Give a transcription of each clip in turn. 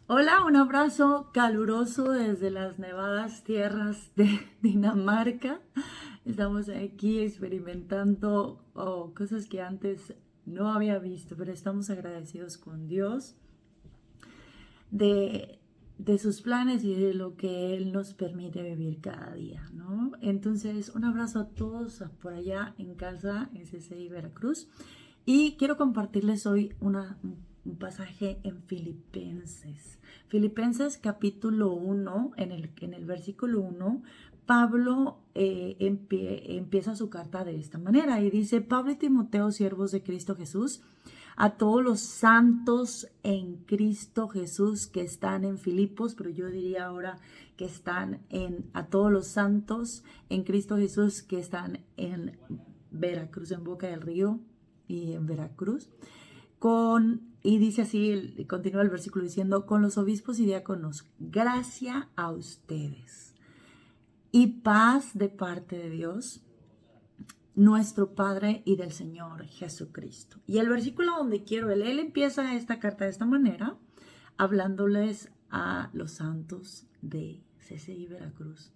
Hola, un abrazo caluroso desde las nevadas tierras de Dinamarca. Estamos aquí experimentando cosas que antes no había visto, pero estamos agradecidos con Dios de, de sus planes y de lo que Él nos permite vivir cada día, ¿no? Entonces, un abrazo a todos por allá en casa, en CCI Veracruz. Y quiero compartirles hoy un pasaje en Filipenses. Filipenses capítulo 1, en el versículo 1, Pablo empieza su carta de esta manera y dice: Pablo y Timoteo, siervos de Cristo Jesús, a todos los santos en Cristo Jesús que están en Filipos, pero yo diría ahora que están a todos los santos en Cristo Jesús que están en Veracruz, en Boca del Río y en Veracruz, y dice así, continúa el versículo diciendo: con los obispos y diáconos, gracia a ustedes y paz de parte de Dios, nuestro Padre, y del Señor Jesucristo. Y el versículo donde quiero, él empieza esta carta de esta manera, hablándoles a los santos de CCI Veracruz,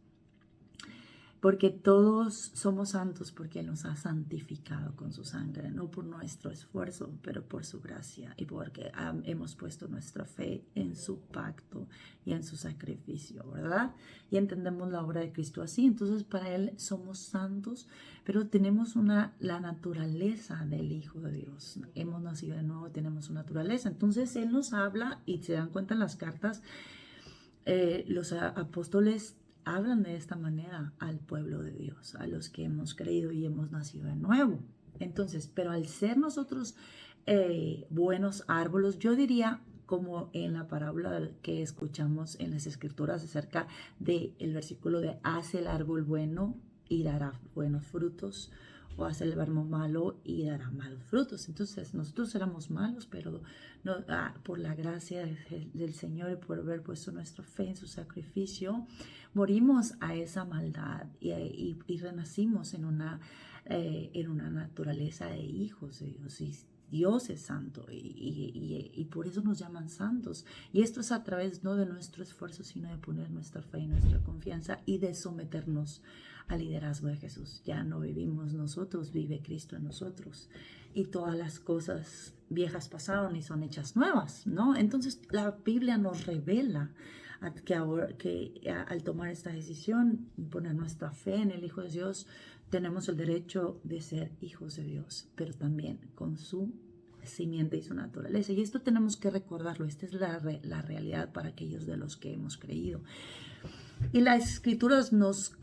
porque todos somos santos porque Él nos ha santificado con su sangre, no por nuestro esfuerzo, pero por su gracia y porque hemos puesto nuestra fe en su pacto y en su sacrificio, ¿verdad? Y entendemos la obra de Cristo así. Entonces para Él somos santos, pero tenemos la naturaleza del Hijo de Dios. Hemos nacido de nuevo, tenemos su naturaleza. Entonces Él nos habla, y se dan cuenta en las cartas, los apóstoles hablan de esta manera al pueblo de Dios, a los que hemos creído y hemos nacido de nuevo. Entonces, pero al ser nosotros buenos árboles, yo diría, como en la parábola que escuchamos en las escrituras acerca del versículo de hace el árbol bueno y dará buenos frutos, o hace el árbol malo y dará malos frutos. Entonces nosotros éramos malos, pero no, por la gracia del Señor y por haber puesto nuestra fe en su sacrificio, morimos a esa maldad y renacimos en una naturaleza de hijos de Dios. Y Dios es santo y por eso nos llaman santos. Y esto es a través no de nuestro esfuerzo, sino de poner nuestra fe y nuestra confianza y de someternos al liderazgo de Jesús. Ya no vivimos nosotros, vive Cristo en nosotros. Y todas las cosas viejas pasaron y son hechas nuevas, ¿no? Entonces la Biblia nos revela que al tomar esta decisión y poner nuestra fe en el Hijo de Dios, tenemos el derecho de ser hijos de Dios, pero también con su simiente y su naturaleza. Y esto tenemos que recordarlo. Esta es la realidad para aquellos de los que hemos creído. Y las escrituras nos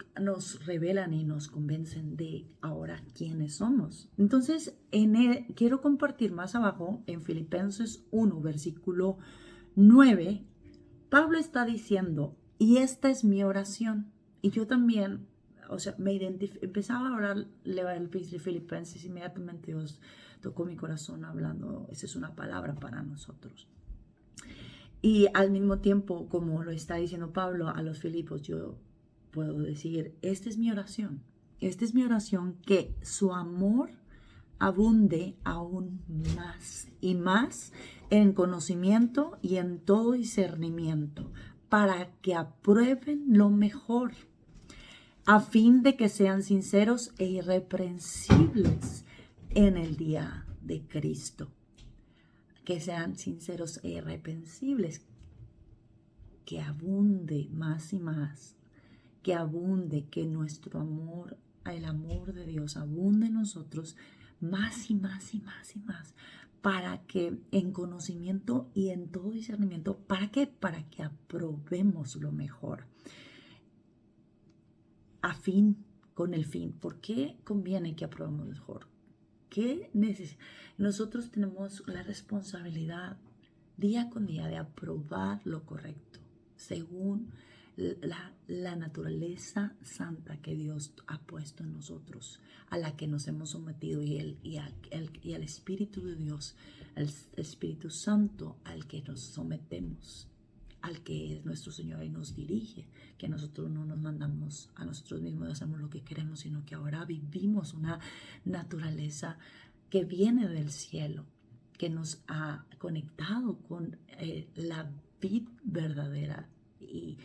revelan y nos convencen de ahora quiénes somos. Entonces, quiero compartir más abajo, en Filipenses 1, versículo 9, Pablo está diciendo: y esta es mi oración. Y yo también, o sea, empezaba a orar, leer el Filipenses, inmediatamente Dios tocó mi corazón hablando, esa es una palabra para nosotros. Y al mismo tiempo, como lo está diciendo Pablo a los Filipos, yo puedo decir: esta es mi oración. Esta es mi oración, que su amor abunde aún más y más en conocimiento y en todo discernimiento, para que aprueben lo mejor, a fin de que sean sinceros e irreprensibles en el día de Cristo. Que sean sinceros e irreprensibles, que abunde más y más, que abunde, que nuestro amor, el amor de Dios abunde en nosotros más y más y más y más, para que en conocimiento y en todo discernimiento, ¿para qué? Para que aprobemos lo mejor, a fin, con el fin. ¿Por qué conviene que aprobemos mejor? ¿Qué Nosotros tenemos la responsabilidad día con día de aprobar lo correcto, según la naturaleza santa que Dios ha puesto en nosotros, a la que nos hemos sometido, y al Espíritu de Dios, al Espíritu Santo al que nos sometemos, al que es nuestro Señor y nos dirige, que nosotros no nos mandamos a nosotros mismos y hacemos lo que queremos, sino que ahora vivimos una naturaleza que viene del cielo, que nos ha conectado con la vid verdadera y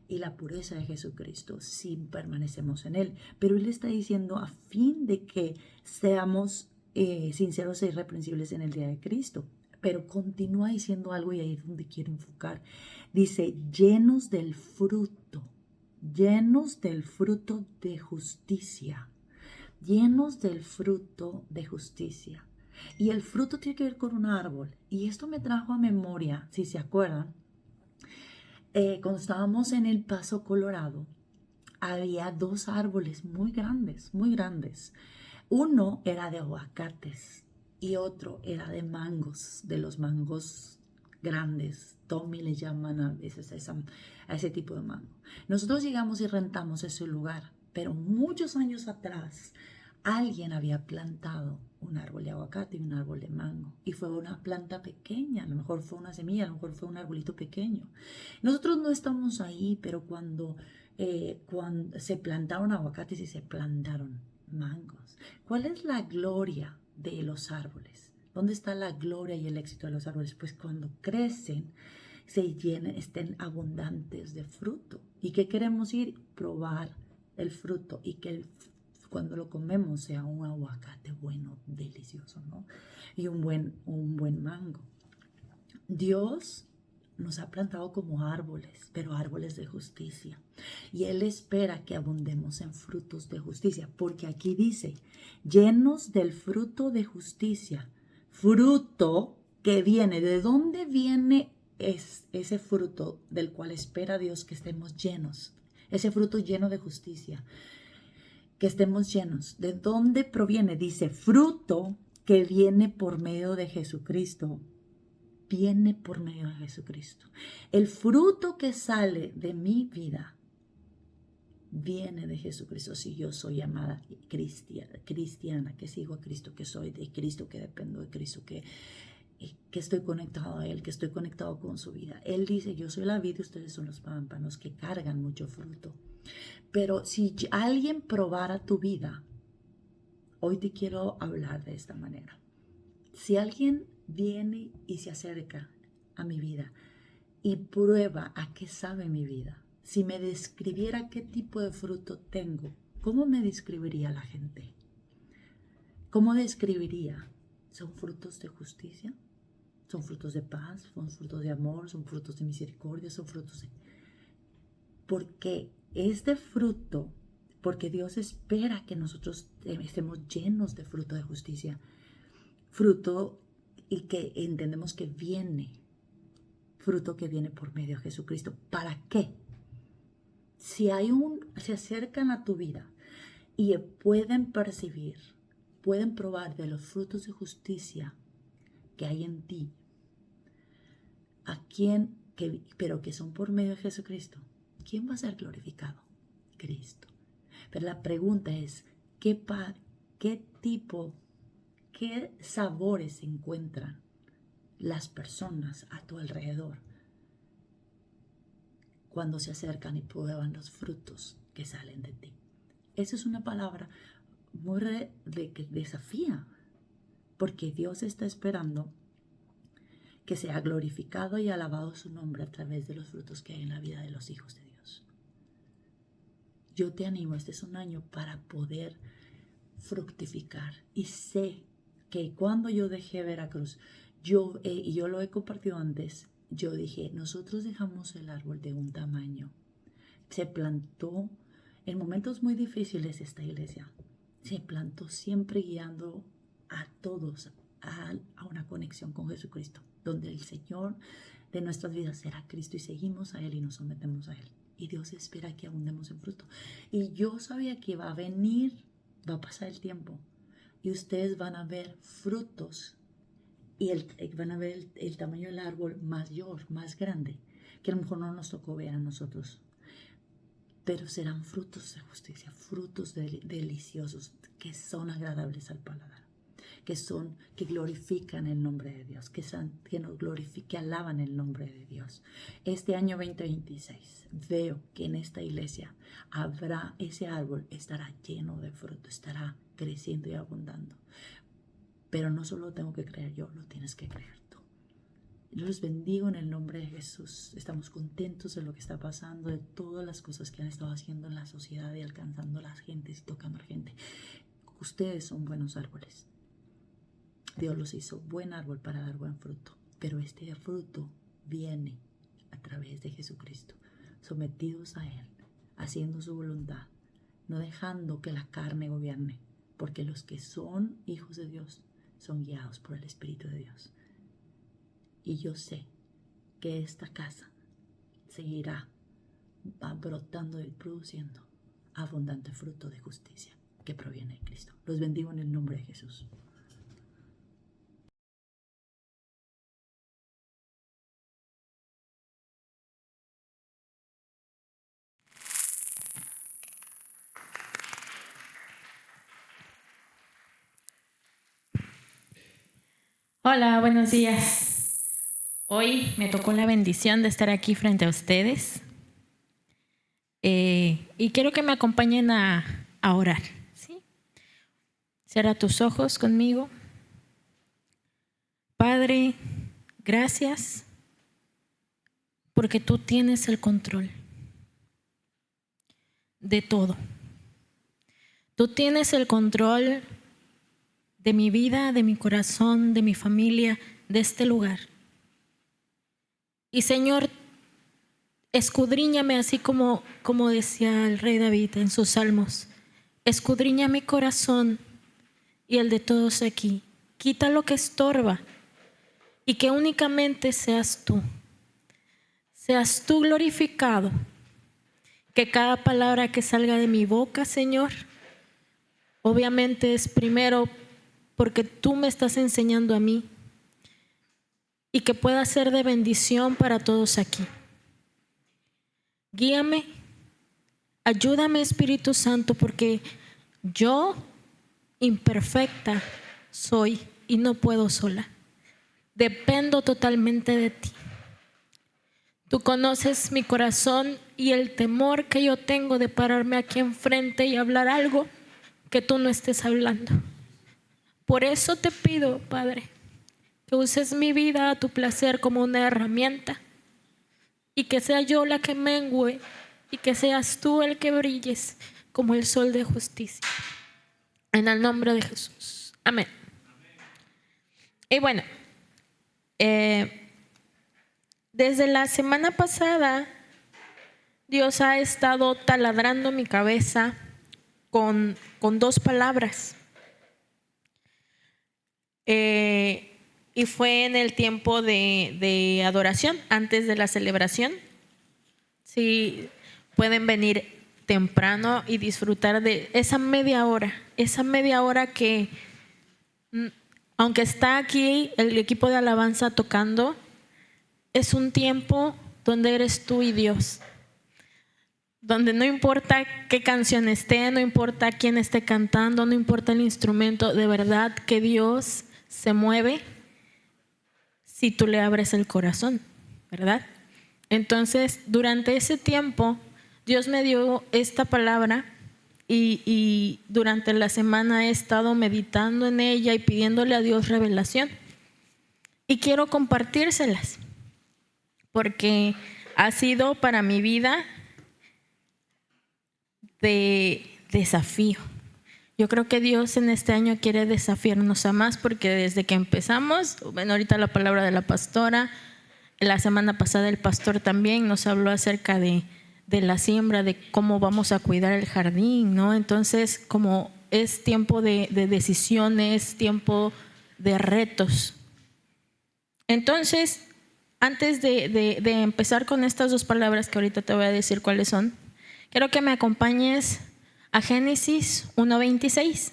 la pureza de Jesucristo si permanecemos en Él. Pero Él está diciendo a fin de que seamos sinceros e irreprensibles en el día de Cristo. Pero continúa diciendo algo y ahí es donde quiero enfocar. Dice, llenos del fruto de justicia. Llenos del fruto de justicia. Y el fruto tiene que ver con un árbol. Y esto me trajo a memoria, si se acuerdan, cuando estábamos en El Paso, Colorado, había dos árboles muy grandes, muy grandes. Uno era de aguacates y otro era de mangos, de los mangos grandes. Tommy le llaman a veces a ese tipo de mango. Nosotros llegamos y rentamos ese lugar, pero muchos años atrás alguien había plantado un árbol de aguacate y un árbol de mango. Y fue una planta pequeña, a lo mejor fue una semilla, a lo mejor fue un arbolito pequeño. Nosotros no estamos ahí, pero cuando se plantaron aguacates y se plantaron mangos. ¿Cuál es la gloria de los árboles? ¿Dónde está la gloria y el éxito de los árboles? Pues cuando crecen, se llenen, estén abundantes de fruto. ¿Y qué queremos ir? Probar el fruto y que cuando lo comemos sea un aguacate bueno, delicioso, ¿no? Y un buen mango. Dios nos ha plantado como árboles, pero árboles de justicia. Y Él espera que abundemos en frutos de justicia, porque aquí dice, llenos del fruto de justicia. Fruto que viene. ¿De dónde viene ese fruto del cual espera Dios que estemos llenos? Ese fruto lleno de justicia. Que estemos llenos. ¿De dónde proviene? Dice, fruto que viene por medio de Jesucristo. Viene por medio de Jesucristo. El fruto que sale de mi vida viene de Jesucristo. Si yo soy llamada cristiana, que sigo a Cristo, que soy de Cristo, que dependo de Cristo, que estoy conectado a Él, que estoy conectado con su vida. Él dice, yo soy la vid y ustedes son los pámpanos que cargan mucho fruto. Pero si alguien probara tu vida, hoy te quiero hablar de esta manera. Si alguien viene y se acerca a mi vida y prueba a qué sabe mi vida, si me describiera qué tipo de fruto tengo, ¿cómo me describiría la gente? ¿Cómo describiría? ¿Son frutos de justicia? ¿Son frutos de paz? ¿Son frutos de amor? ¿Son frutos de misericordia? ¿Son frutos de...? Porque este fruto, porque Dios espera que nosotros estemos llenos de fruto de justicia, fruto y que entendemos que viene, fruto que viene por medio de Jesucristo. ¿Para qué? Si se acercan a tu vida y pueden percibir, pueden probar de los frutos de justicia que hay en ti, pero que son por medio de Jesucristo, ¿quién va a ser glorificado? Cristo. Pero la pregunta es, ¿qué sabores encuentran las personas a tu alrededor cuando se acercan y prueban los frutos que salen de ti? Esa es una palabra muy que desafía, porque Dios está esperando que sea glorificado y alabado su nombre a través de los frutos que hay en la vida de los hijos de Dios. Yo te animo, este es un año para poder fructificar. Y sé que cuando yo dejé Veracruz, y yo lo he compartido antes, yo dije, nosotros dejamos el árbol de un tamaño. Se plantó en momentos muy difíciles esta iglesia. Se plantó siempre guiando a todos a una conexión con Jesucristo, donde el Señor de nuestras vidas será Cristo y seguimos a Él y nos sometemos a Él. Y Dios espera que abundemos en fruto. Y yo sabía que va a pasar el tiempo y ustedes van a ver frutos y van a ver el tamaño del árbol mayor, más grande, que a lo mejor no nos tocó ver a nosotros. Pero serán frutos de justicia, frutos deliciosos que son agradables al paladar, que glorifican el nombre de Dios, que alaban el nombre de Dios. Este año 2026 veo que en esta iglesia ese árbol estará lleno de fruto, estará creciendo y abundando. Pero no solo lo tengo que creer yo, lo tienes que creer tú. Yo los bendigo en el nombre de Jesús. Estamos contentos de lo que está pasando, de todas las cosas que han estado haciendo en la sociedad y alcanzando a las gentes y tocando a la gente. Ustedes son buenos árboles. Dios los hizo buen árbol para dar buen fruto, pero este fruto viene a través de Jesucristo, sometidos a Él, haciendo su voluntad, no dejando que la carne gobierne, porque los que son hijos de Dios son guiados por el Espíritu de Dios. Y yo sé que esta casa seguirá brotando y produciendo abundante fruto de justicia que proviene de Cristo. Los bendigo en el nombre de Jesús. Hola, buenos días. Hoy me tocó la bendición de estar aquí frente a ustedes y quiero que me acompañen a orar. ¿Sí? Cierra tus ojos conmigo. Padre, gracias porque tú tienes el control de todo. Tú tienes el control de mi vida, de mi corazón, de mi familia, de este lugar. Y Señor, escudriñame así como decía el rey David en sus salmos. Escudriña mi corazón y el de todos aquí. Quita lo que estorba y que únicamente seas tú. Seas tú glorificado. Que cada palabra que salga de mi boca, Señor, obviamente es primero porque tú me estás enseñando a mí y que pueda ser de bendición para todos aquí. Guíame, ayúdame Espíritu Santo, porque yo imperfecta soy y no puedo sola. Dependo totalmente de ti. Tú conoces mi corazón y el temor que yo tengo de pararme aquí enfrente y hablar algo que tú no estés hablando. Por eso te pido, Padre, que uses mi vida a tu placer como una herramienta y que sea yo la que mengüe y que seas tú el que brilles como el sol de justicia. En el nombre de Jesús. Amén. Y bueno, desde la semana pasada Dios ha estado taladrando mi cabeza con 2 palabras. Y fue en el tiempo de adoración, antes de la celebración. Sí, pueden venir temprano y disfrutar de esa media hora que, aunque está aquí el equipo de alabanza tocando, es un tiempo donde eres tú y Dios, donde no importa qué canción esté, no importa quién esté cantando, no importa el instrumento, de verdad que Dios se mueve si tú le abres el corazón, ¿verdad? Entonces, durante ese tiempo, Dios me dio esta palabra y durante la semana he estado meditando en ella y pidiéndole a Dios revelación. Y quiero compartírselas, porque ha sido para mi vida de desafío. Yo creo que Dios en este año quiere desafiarnos a más, porque desde que empezamos, bueno, ahorita la palabra de la pastora, la semana pasada el pastor también nos habló acerca de la siembra, de cómo vamos a cuidar el jardín, ¿no? Entonces, como es tiempo de decisiones, tiempo de retos. Entonces, antes de empezar con estas 2 palabras que ahorita te voy a decir cuáles son, quiero que me acompañes a Génesis 1:26.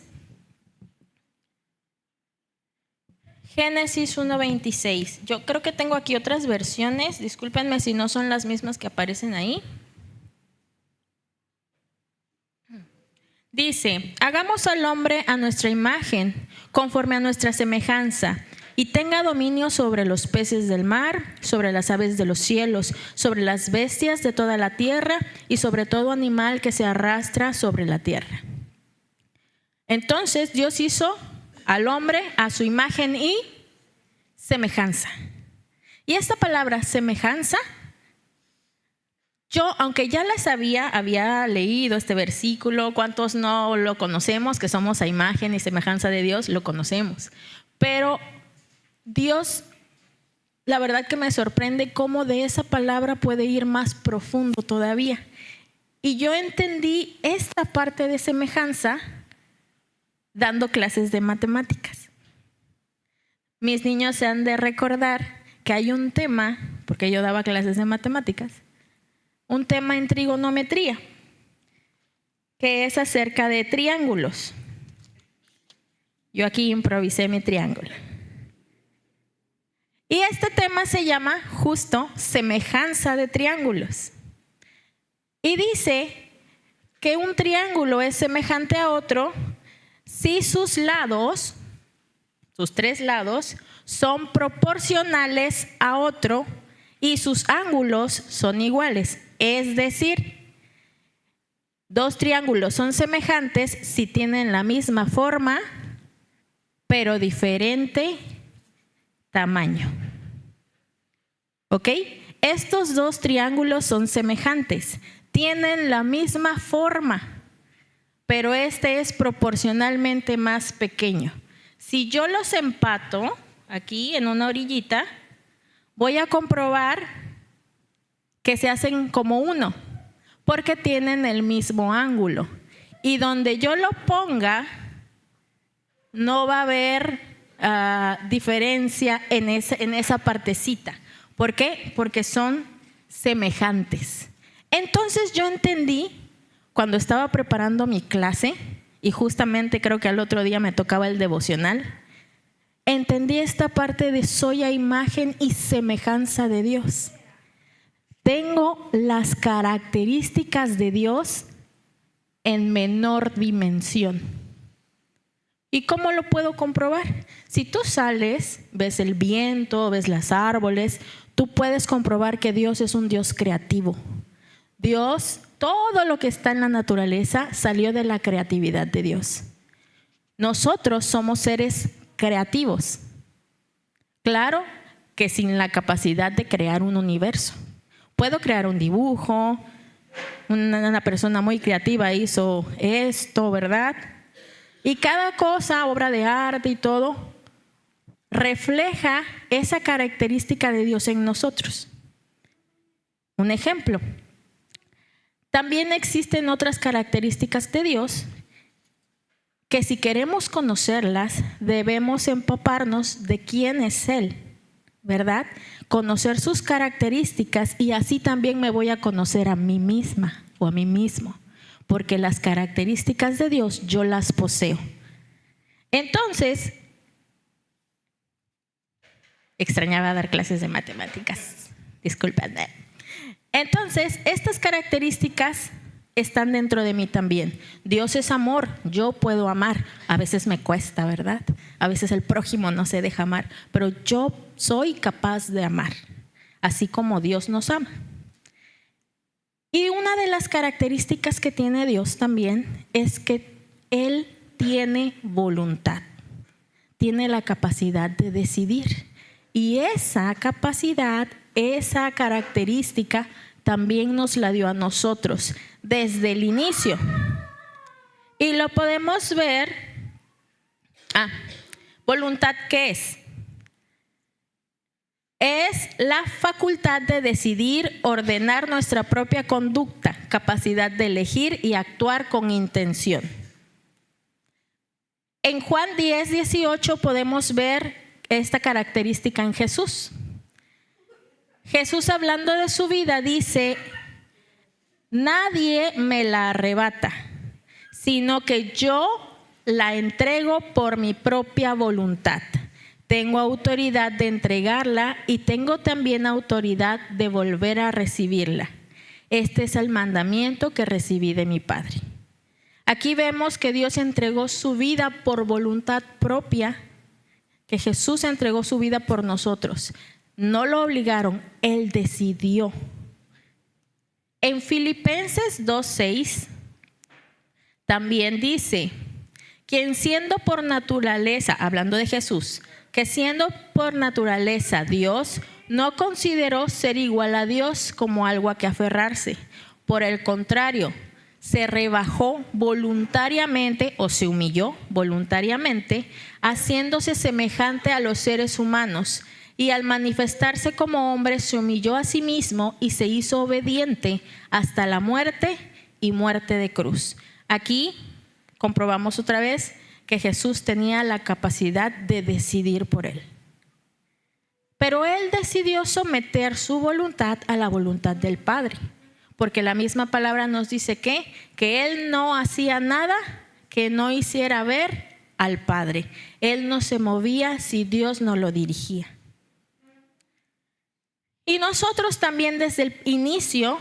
Génesis 1:26. Yo creo que tengo aquí otras versiones, discúlpenme si no son las mismas que aparecen ahí. Dice: hagamos al hombre a nuestra imagen, conforme a nuestra semejanza, y tenga dominio sobre los peces del mar, sobre las aves de los cielos, sobre las bestias de toda la tierra y sobre todo animal que se arrastra sobre la tierra. Entonces Dios hizo al hombre a su imagen y semejanza. Y esta palabra semejanza, yo, aunque ya la sabía, había leído este versículo, ¿cuántos no lo conocemos? Que somos a imagen y semejanza de Dios, lo conocemos. Pero Dios, la verdad que me sorprende cómo de esa palabra puede ir más profundo todavía. Y yo entendí esta parte de semejanza dando clases de matemáticas. Mis niños se han de recordar que hay un tema, porque yo daba clases de matemáticas, un tema en trigonometría, que es acerca de triángulos. Yo aquí improvisé mi triángulo. Y este tema se llama justo semejanza de triángulos. Y dice que un triángulo es semejante a otro si sus lados, sus tres lados, son proporcionales a otro y sus ángulos son iguales. Es decir, dos triángulos son semejantes si tienen la misma forma, pero diferente tamaño. ¿Ok? Estos dos triángulos son semejantes, tienen la misma forma, pero este es proporcionalmente más pequeño. Si yo los empato aquí en una orillita, voy a comprobar que se hacen como uno, porque tienen el mismo ángulo. Y donde yo lo ponga, no va a haber diferencia en esa partecita. ¿Por qué? Porque son semejantes. Entonces yo entendí, cuando estaba preparando mi clase, y justamente creo que al otro día me tocaba el devocional, entendí esta parte de soy a imagen y semejanza de Dios. Tengo las características de Dios en menor dimensión. ¿Y cómo lo puedo comprobar? Si tú sales, ves el viento, ves los árboles, tú puedes comprobar que Dios es un Dios creativo. Dios, todo lo que está en la naturaleza salió de la creatividad de Dios. Nosotros somos seres creativos. Claro que sin la capacidad de crear un universo. Puedo crear un dibujo, una persona muy creativa hizo esto, ¿verdad? Y cada cosa, obra de arte y todo, refleja esa característica de Dios en nosotros. Un ejemplo. También existen otras características de Dios que si queremos conocerlas, debemos empaparnos de quién es Él, ¿verdad? Conocer sus características y así también me voy a conocer a mí misma o a mí mismo, porque las características de Dios yo las poseo. Entonces, extrañaba dar clases de matemáticas, discúlpenme. Entonces, estas características están dentro de mí también. Dios es amor, yo puedo amar. A veces me cuesta, ¿verdad? A veces el prójimo no se deja amar, pero yo soy capaz de amar, así como Dios nos ama. Y una de las características que tiene Dios también es que Él tiene voluntad, tiene la capacidad de decidir. Y esa capacidad, esa característica también nos la dio a nosotros desde el inicio. Y lo podemos ver. ¿Voluntad qué es? Es la facultad de decidir, ordenar nuestra propia conducta, capacidad de elegir y actuar con intención. En Juan 10:18 podemos ver esta característica en Jesús. Jesús, hablando de su vida, dice: nadie me la arrebata, sino que yo la entrego por mi propia voluntad. Tengo autoridad de entregarla y tengo también autoridad de volver a recibirla. Este es el mandamiento que recibí de mi Padre. Aquí vemos que Dios entregó su vida por voluntad propia, que Jesús entregó su vida por nosotros. No lo obligaron, Él decidió. En Filipenses 2:6 también dice: quien siendo por naturaleza, hablando de Jesús, que siendo por naturaleza Dios, no consideró ser igual a Dios como algo a que aferrarse. Por el contrario, se rebajó voluntariamente o se humilló voluntariamente, haciéndose semejante a los seres humanos. Y al manifestarse como hombre, se humilló a sí mismo y se hizo obediente hasta la muerte y muerte de cruz. Aquí comprobamos otra vez que Jesús tenía la capacidad de decidir por él. Pero él decidió someter su voluntad a la voluntad del Padre, porque la misma palabra nos dice que él no hacía nada que no hiciera ver al Padre. Él no se movía si Dios no lo dirigía. Y nosotros también desde el inicio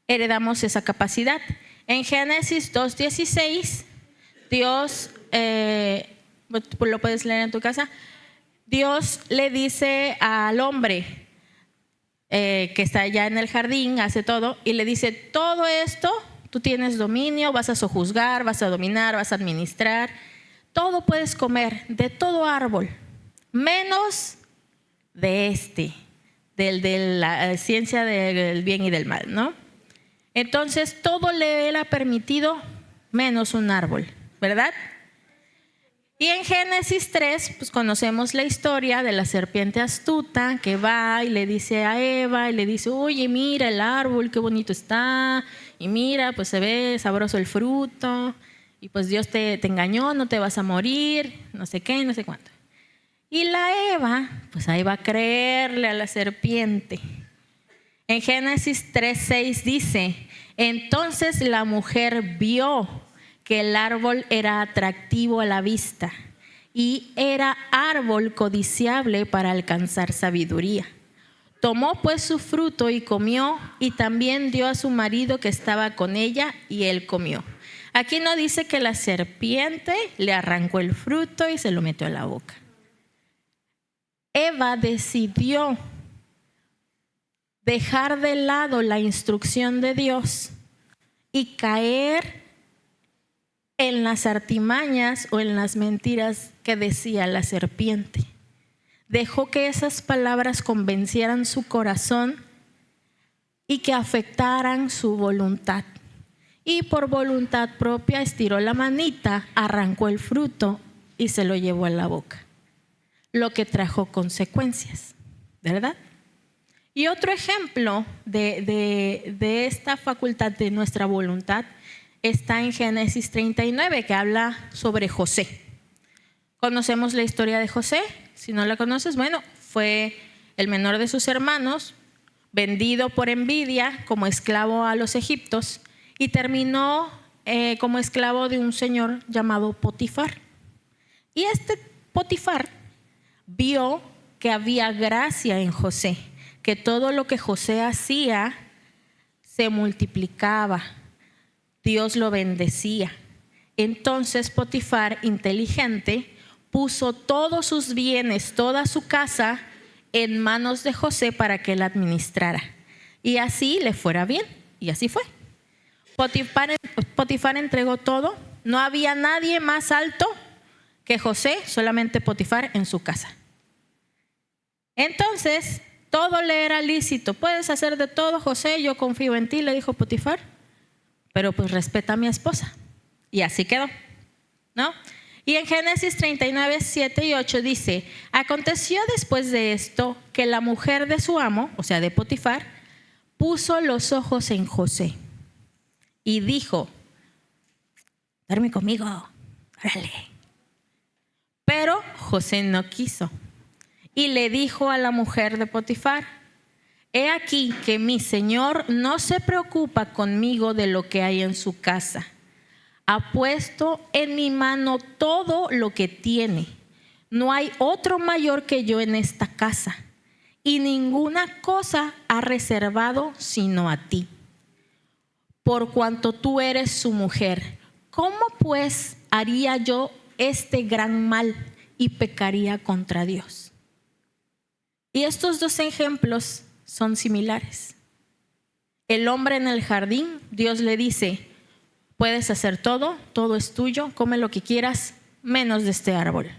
heredamos esa capacidad. En Génesis 2:16, Dios, lo puedes leer en tu casa, Dios le dice al hombre que está allá en el jardín, hace todo, y le dice: todo esto, tú tienes dominio, vas a sojuzgar, vas a dominar, vas a administrar, todo puedes comer, de todo árbol, menos de de la ciencia del bien y del mal, ¿no? Entonces todo le era permitido menos un árbol, ¿verdad? Y en Génesis 3, pues conocemos la historia de la serpiente astuta que va y le dice a Eva y le dice: oye, mira el árbol, qué bonito está, y mira, pues se ve sabroso el fruto, y pues Dios te engañó, no te vas a morir, no sé qué, no sé cuánto. Y la Eva, pues ahí va a creerle a la serpiente. En Génesis 3:6 dice: entonces la mujer vio que el árbol era atractivo a la vista y era árbol codiciable para alcanzar sabiduría. Tomó pues su fruto y comió, y también dio a su marido que estaba con ella, y él comió. Aquí no dice que la serpiente le arrancó el fruto y se lo metió a la boca. Eva decidió dejar de lado la instrucción de Dios y caer en las artimañas o en las mentiras que decía la serpiente. Dejó que esas palabras convencieran su corazón y que afectaran su voluntad. Y por voluntad propia estiró la manita, arrancó el fruto y se lo llevó a la boca, lo que trajo consecuencias, ¿verdad? Y otro ejemplo de esta facultad de nuestra voluntad está en Génesis 39, que habla sobre José. Conocemos la historia de José. Si no la conoces, bueno, fue el menor de sus hermanos, vendido por envidia como esclavo a los egipcios, y terminó como esclavo de un señor llamado Potifar. Y este Potifar vio que había gracia en José, que todo lo que José hacía se multiplicaba, Dios lo bendecía. Entonces Potifar, inteligente, puso todos sus bienes, toda su casa en manos de José para que él administrara, y así le fuera bien. Y así fue. Potifar entregó todo. No había nadie más alto que José, solamente Potifar en su casa. Entonces todo le era lícito. Puedes hacer de todo, José, yo confío en ti, le dijo Potifar, pero pues respeta a mi esposa. Y así quedó, ¿no? Y en Génesis 39, 7 y 8 dice: aconteció después de esto que la mujer de su amo, o sea de Potifar, puso los ojos en José y dijo: duerme conmigo, órale. Pero José no quiso y le dijo a la mujer de Potifar: he aquí que mi señor no se preocupa conmigo de lo que hay en su casa. Ha puesto en mi mano todo lo que tiene. No hay otro mayor que yo en esta casa, y ninguna cosa ha reservado sino a ti, por cuanto tú eres su mujer. ¿Cómo pues haría yo este gran mal y pecaría contra Dios? Y estos dos ejemplos son similares. El hombre en el jardín, Dios le dice: puedes hacer todo, todo es tuyo, come lo que quieras, menos de este árbol.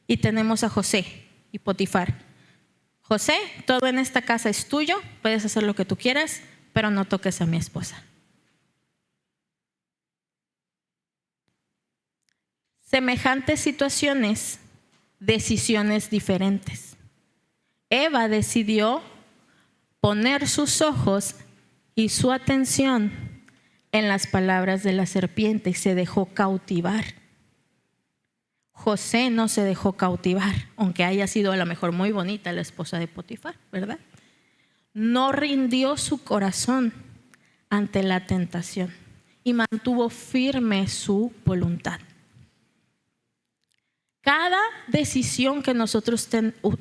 Y tenemos a José y Potifar. José, todo en esta casa es tuyo, puedes hacer lo que tú quieras, pero no toques a mi esposa. Semejantes situaciones, decisiones diferentes. Eva decidió poner sus ojos y su atención en las palabras de la serpiente y se dejó cautivar. José no se dejó cautivar, aunque haya sido a lo mejor muy bonita la esposa de Potifar, ¿verdad? No rindió su corazón ante la tentación y mantuvo firme su voluntad. Cada decisión que nosotros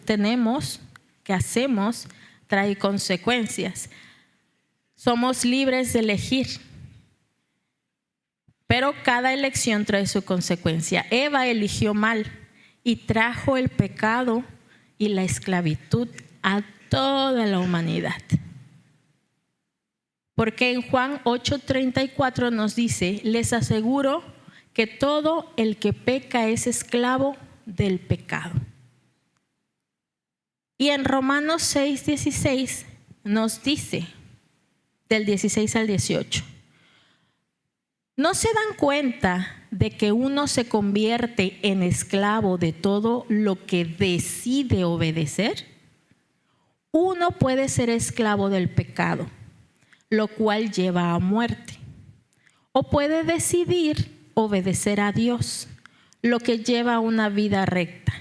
tenemos, que hacemos, trae consecuencias. Somos libres de elegir, pero cada elección trae su consecuencia. Eva eligió mal y trajo el pecado y la esclavitud a toda la humanidad. Porque en Juan 8:34 nos dice: les aseguro que todo el que peca es esclavo del pecado. Y en Romanos 6:16 nos dice, del 16 al 18, ¿no se dan cuenta de que uno se convierte en esclavo de todo lo que decide obedecer? Uno puede ser esclavo del pecado, lo cual lleva a muerte, o puede decidir obedecer a Dios, lo que lleva a una vida recta.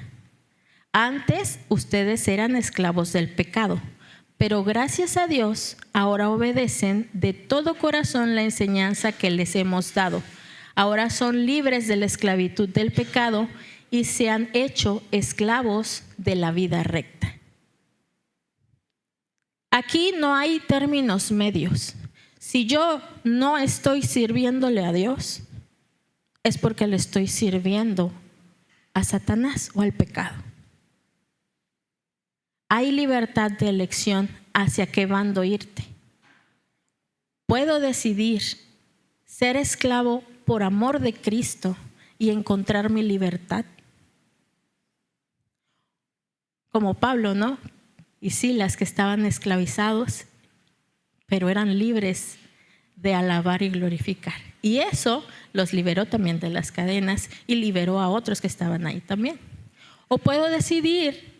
Antes ustedes eran esclavos del pecado, pero gracias a Dios ahora obedecen de todo corazón la enseñanza que les hemos dado. Ahora son libres de la esclavitud del pecado y se han hecho esclavos de la vida recta. Aquí no hay términos medios. Si yo no estoy sirviéndole a Dios, es porque le estoy sirviendo a Satanás o al pecado. Hay libertad de elección hacia qué bando irte. Puedo decidir ser esclavo por amor de Cristo y encontrar mi libertad. Como Pablo, ¿no? Y Silas, que estaban esclavizados, pero eran libres de alabar y glorificar. Y eso los liberó también de las cadenas y liberó a otros que estaban ahí también. O puedo decidir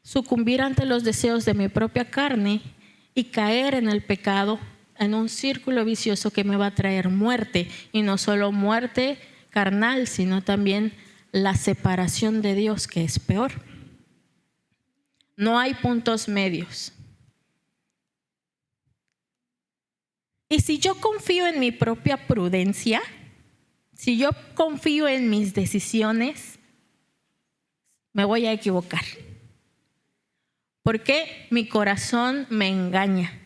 sucumbir ante los deseos de mi propia carne y caer en el pecado, en un círculo vicioso que me va a traer muerte, y no solo muerte carnal, sino también la separación de Dios, que es peor. No hay puntos medios. Y si yo confío en mi propia prudencia, si yo confío en mis decisiones, me voy a equivocar. Porque mi corazón me engaña.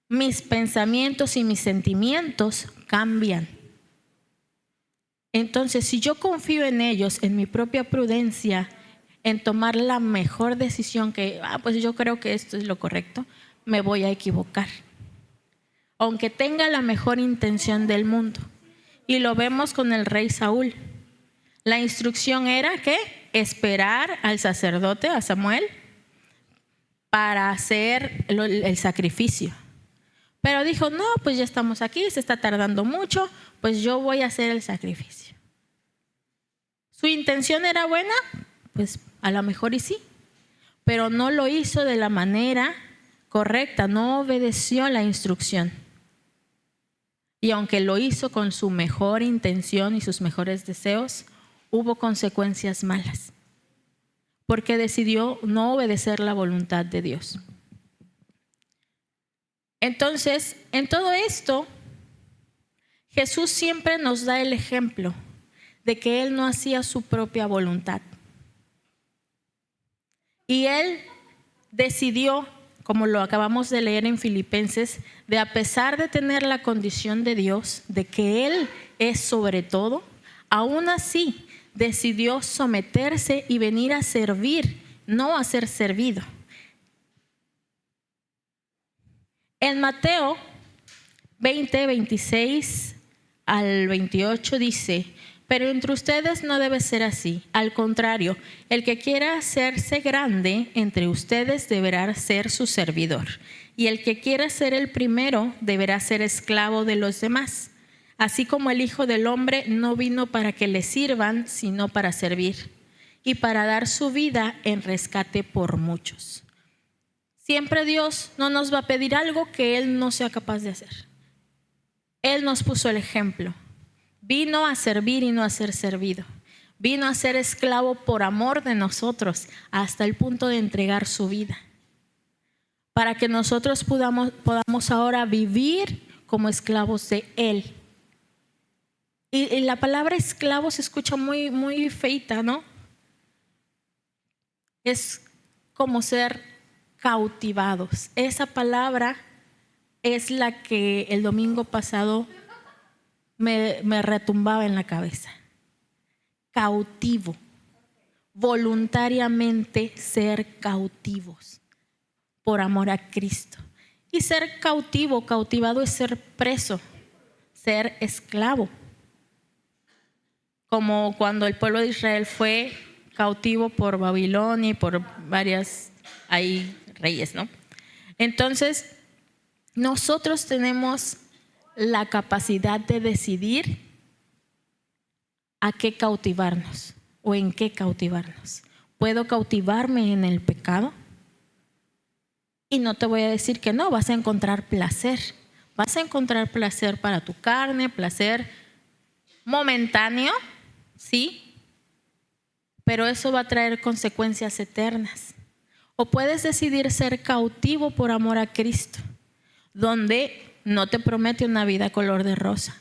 Mis pensamientos y mis sentimientos cambian. Entonces, si yo confío en ellos, en mi propia prudencia, en tomar la mejor decisión que, pues yo creo que esto es lo correcto, me voy a equivocar. Aunque tenga la mejor intención del mundo. Y lo vemos con el rey Saúl. La instrucción era que esperar al sacerdote, a Samuel, para hacer el sacrificio. Pero dijo, no, pues ya estamos aquí, se está tardando mucho, pues yo voy a hacer el sacrificio. ¿Su intención era buena? Pues a lo mejor y sí, pero no lo hizo de la manera correcta, no obedeció la instrucción. Y aunque lo hizo con su mejor intención y sus mejores deseos, hubo consecuencias malas, porque decidió no obedecer la voluntad de Dios. Entonces, en todo esto, Jesús siempre nos da el ejemplo de que Él no hacía su propia voluntad. Y Él decidió, como lo acabamos de leer en Filipenses, de a pesar de tener la condición de Dios, de que Él es sobre todo, aún así decidió someterse y venir a servir, no a ser servido. En Mateo 20, 26 al 28 dice: pero entre ustedes no debe ser así. Al contrario, el que quiera hacerse grande entre ustedes deberá ser su servidor. Y el que quiera ser el primero deberá ser esclavo de los demás. Así como el Hijo del Hombre no vino para que le sirvan, sino para servir, y para dar su vida en rescate por muchos. Siempre Dios no nos va a pedir algo que Él no sea capaz de hacer. Él nos puso el ejemplo. Vino a servir y no a ser servido. Vino a ser esclavo por amor de nosotros, hasta el punto de entregar su vida, para que nosotros podamos ahora vivir como esclavos de Él. Y la palabra esclavo se escucha muy, muy feita, ¿no? Es como ser cautivados. Esa palabra es la que el domingo pasado me retumbaba en la cabeza. Cautivo. Voluntariamente ser cautivos por amor a Cristo. Y ser cautivado es ser preso, ser esclavo. Como cuando el pueblo de Israel fue cautivo por Babilonia y por varias reyes, ¿no? Entonces, nosotros tenemos la capacidad de decidir a qué cautivarnos o en qué cautivarnos. Puedo cautivarme en el pecado y no te voy a decir que no, vas a encontrar placer. Vas a encontrar placer para tu carne, placer momentáneo, sí, pero eso va a traer consecuencias eternas. O puedes decidir ser cautivo por amor a Cristo, donde no te promete una vida color de rosa,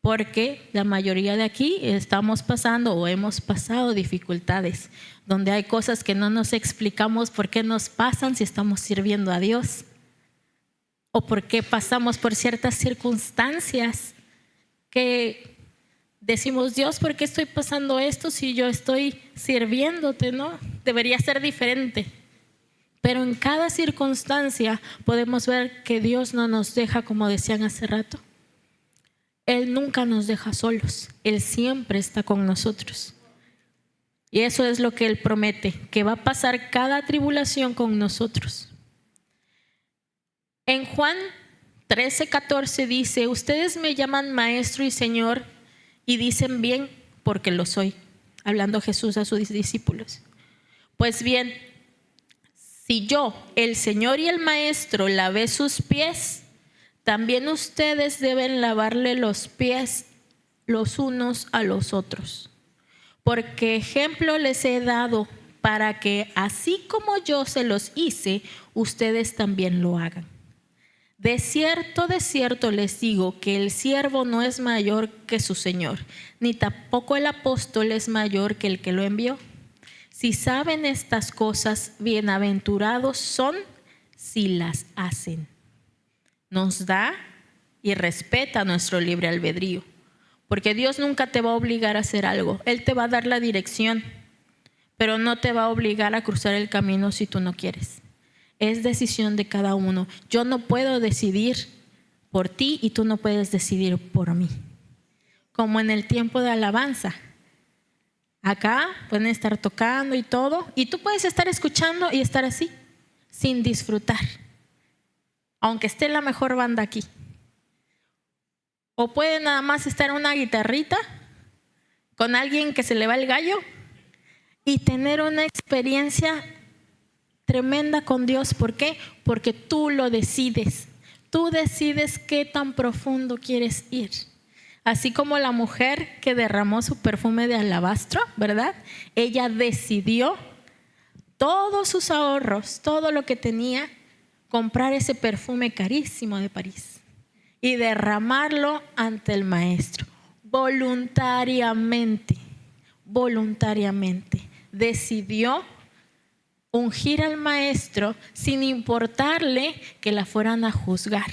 porque la mayoría de aquí estamos pasando o hemos pasado dificultades, donde hay cosas que no nos explicamos por qué nos pasan si estamos sirviendo a Dios, o por qué pasamos por ciertas circunstancias que decimos: Dios, ¿por qué estoy pasando esto si yo estoy sirviéndote? ¿No? Debería ser diferente. Pero en cada circunstancia podemos ver que Dios no nos deja, como decían hace rato. Él nunca nos deja solos. Él siempre está con nosotros. Y eso es lo que Él promete, que va a pasar cada tribulación con nosotros. En Juan 13:14 dice: ustedes me llaman maestro y señor y dicen bien porque lo soy. Hablando Jesús a sus discípulos. Pues bien, si yo, el Señor y el Maestro, lavé sus pies, también ustedes deben lavarle los pies los unos a los otros. Porque ejemplo les he dado para que, así como yo se los hice, ustedes también lo hagan. De cierto les digo que el siervo no es mayor que su Señor, ni tampoco el apóstol es mayor que el que lo envió. Si saben estas cosas, bienaventurados son si las hacen. Nos da y respeta nuestro libre albedrío, porque Dios nunca te va a obligar a hacer algo. Él te va a dar la dirección, pero no te va a obligar a cruzar el camino si tú no quieres. Es decisión de cada uno. Yo no puedo decidir por ti y tú no puedes decidir por mí. Como en el tiempo de alabanza. Acá pueden estar tocando y todo, y tú puedes estar escuchando y estar así, sin disfrutar, aunque esté la mejor banda aquí. O puede nada más estar una guitarrita con alguien que se le va el gallo y tener una experiencia tremenda con Dios. ¿Por qué? Porque tú lo decides. Tú decides qué tan profundo quieres ir. Así como la mujer que derramó su perfume de alabastro, ¿verdad? Ella decidió todos sus ahorros, todo lo que tenía, comprar ese perfume carísimo de París y derramarlo ante el maestro. Voluntariamente decidió ungir al maestro sin importarle que la fueran a juzgar,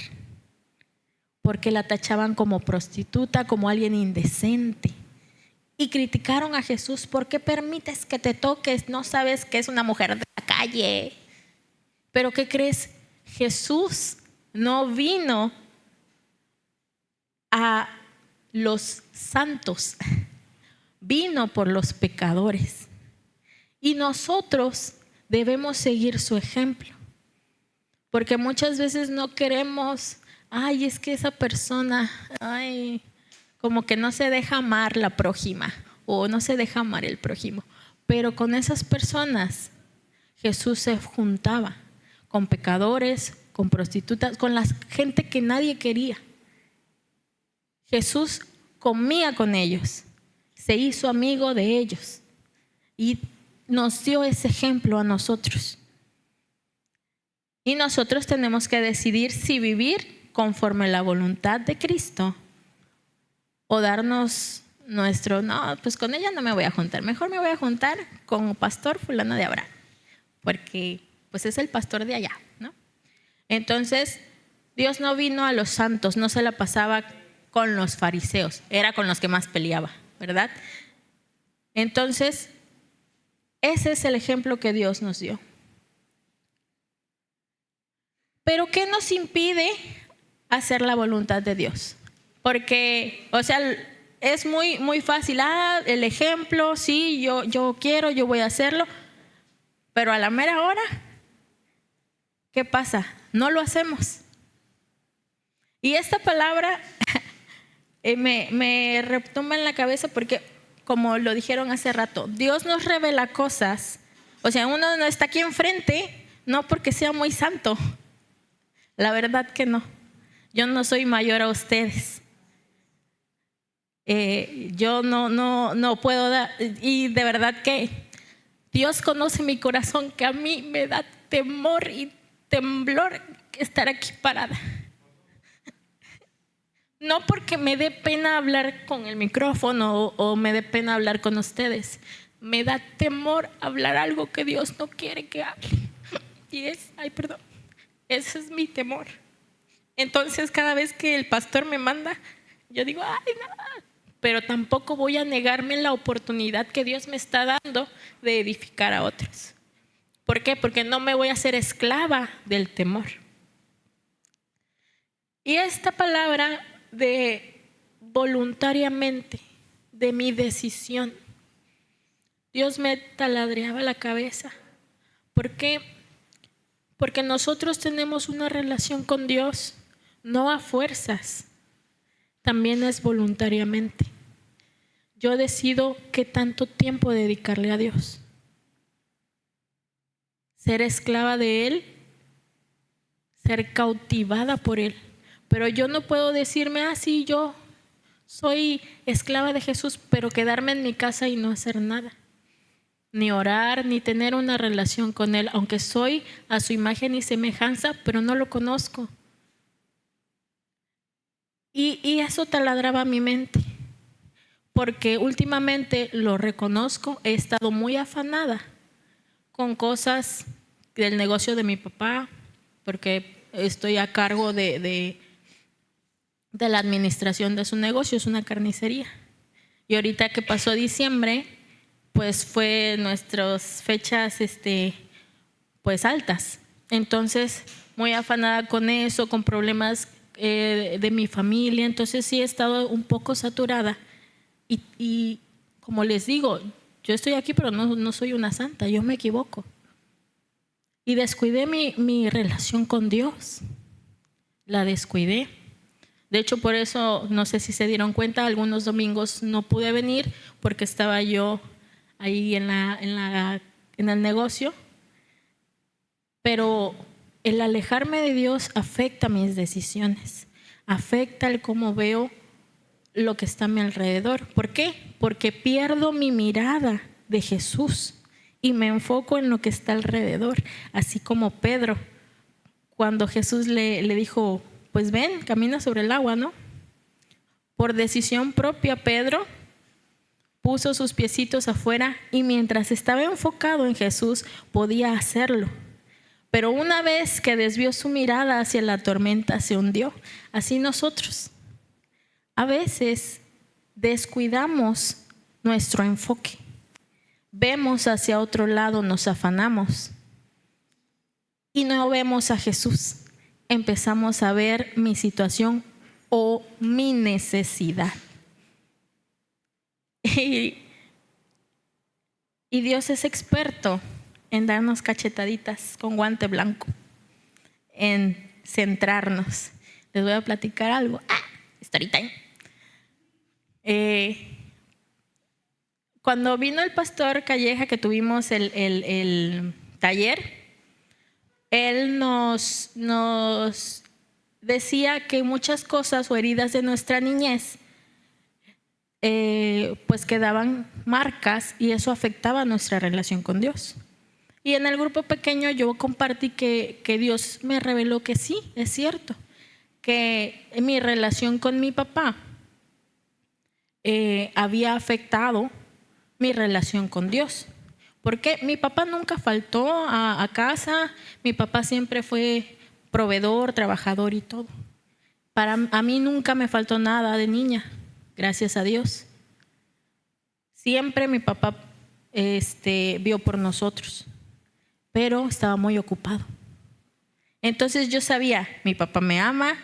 porque la tachaban como prostituta, como alguien indecente. Y criticaron a Jesús: ¿por qué permites que te toques? ¿No sabes que es una mujer de la calle? Pero ¿qué crees? Jesús no vino a los santos, vino por los pecadores. Y nosotros debemos seguir su ejemplo. Porque muchas veces no queremos, ay, es que esa persona, ay, como que no se deja amar la prójima o no se deja amar el prójimo. Pero con esas personas Jesús se juntaba, con pecadores, con prostitutas, con la gente que nadie quería. Jesús comía con ellos, se hizo amigo de ellos y nos dio ese ejemplo a nosotros. Y nosotros tenemos que decidir si vivir conforme a la voluntad de Cristo o darnos nuestro, no, pues con ella no me voy a juntar, mejor me voy a juntar con pastor fulano de Abraham, porque pues es el pastor de allá, ¿no? Entonces, Dios no vino a los santos, no se la pasaba con los fariseos, era con los que más peleaba, ¿verdad? Entonces, ese es el ejemplo que Dios nos dio. Pero ¿qué nos impide hacer la voluntad de Dios? Porque, o sea, es muy fácil, el ejemplo, sí, yo quiero, yo voy a hacerlo, pero a la mera hora, ¿qué pasa? No lo hacemos. Y esta palabra me retumba en la cabeza porque, como lo dijeron hace rato, Dios nos revela cosas. O sea, uno no está aquí enfrente, no porque sea muy santo. La verdad que no. Yo no soy mayor a ustedes. Yo no puedo dar. Y de verdad que Dios conoce mi corazón, que a mí me da temor y temblor estar aquí parada. No porque me dé pena hablar con el micrófono o me dé pena hablar con ustedes. Me da temor hablar algo que Dios no quiere que hable. Y ese es mi temor. Entonces cada vez que el pastor me manda, yo digo, ay, no. Pero tampoco voy a negarme la oportunidad que Dios me está dando de edificar a otros. ¿Por qué? Porque no me voy a hacer esclava del temor. Y esta palabra de voluntariamente, de mi decisión, Dios me taladreaba la cabeza. ¿Por qué? Porque nosotros tenemos una relación con Dios, no a fuerzas, también es voluntariamente. Yo decido qué tanto tiempo dedicarle a Dios. Ser esclava de Él, ser cautivada por Él. Pero yo no puedo decirme, sí, yo soy esclava de Jesús, pero quedarme en mi casa y no hacer nada. Ni orar, ni tener una relación con Él, aunque soy a su imagen y semejanza, pero no lo conozco. Y eso taladraba mi mente, porque últimamente lo reconozco, he estado muy afanada con cosas del negocio de mi papá, porque estoy a cargo de la administración de su negocio, es una carnicería. Y ahorita que pasó diciembre, pues fue nuestras fechas pues altas. Entonces, muy afanada con eso, con problemas de mi familia. Entonces sí he estado un poco saturada. Y como les digo, yo estoy aquí, pero no soy una santa, yo me equivoco. Y descuidé mi relación con Dios. La descuidé. De hecho, por eso, no sé si se dieron cuenta, algunos domingos no pude venir porque estaba yo ahí en el negocio. Pero el alejarme de Dios afecta mis decisiones, afecta el cómo veo lo que está a mi alrededor. ¿Por qué? Porque pierdo mi mirada de Jesús y me enfoco en lo que está alrededor. Así como Pedro, cuando Jesús le dijo, pues ven, camina sobre el agua, ¿no? Por decisión propia, Pedro puso sus piecitos afuera y mientras estaba enfocado en Jesús podía hacerlo. Pero una vez que desvió su mirada hacia la tormenta, se hundió. Así nosotros a veces descuidamos nuestro enfoque. Vemos hacia otro lado, nos afanamos y no vemos a Jesús. Empezamos a ver mi situación o mi necesidad. Y Dios es experto en darnos cachetaditas con guante blanco, en centrarnos. Les voy a platicar algo. Story time. Cuando vino el pastor Calleja, que tuvimos el taller, él nos decía que muchas cosas o heridas de nuestra niñez pues quedaban marcas y eso afectaba nuestra relación con Dios. Y en el grupo pequeño yo compartí que Dios me reveló que sí, es cierto, que mi relación con mi papá había afectado mi relación con Dios. Porque mi papá nunca faltó a casa, mi papá siempre fue proveedor, trabajador y todo. A mí nunca me faltó nada de niña, gracias a Dios. Siempre mi papá vio por nosotros, pero estaba muy ocupado. Entonces yo sabía, mi papá me ama,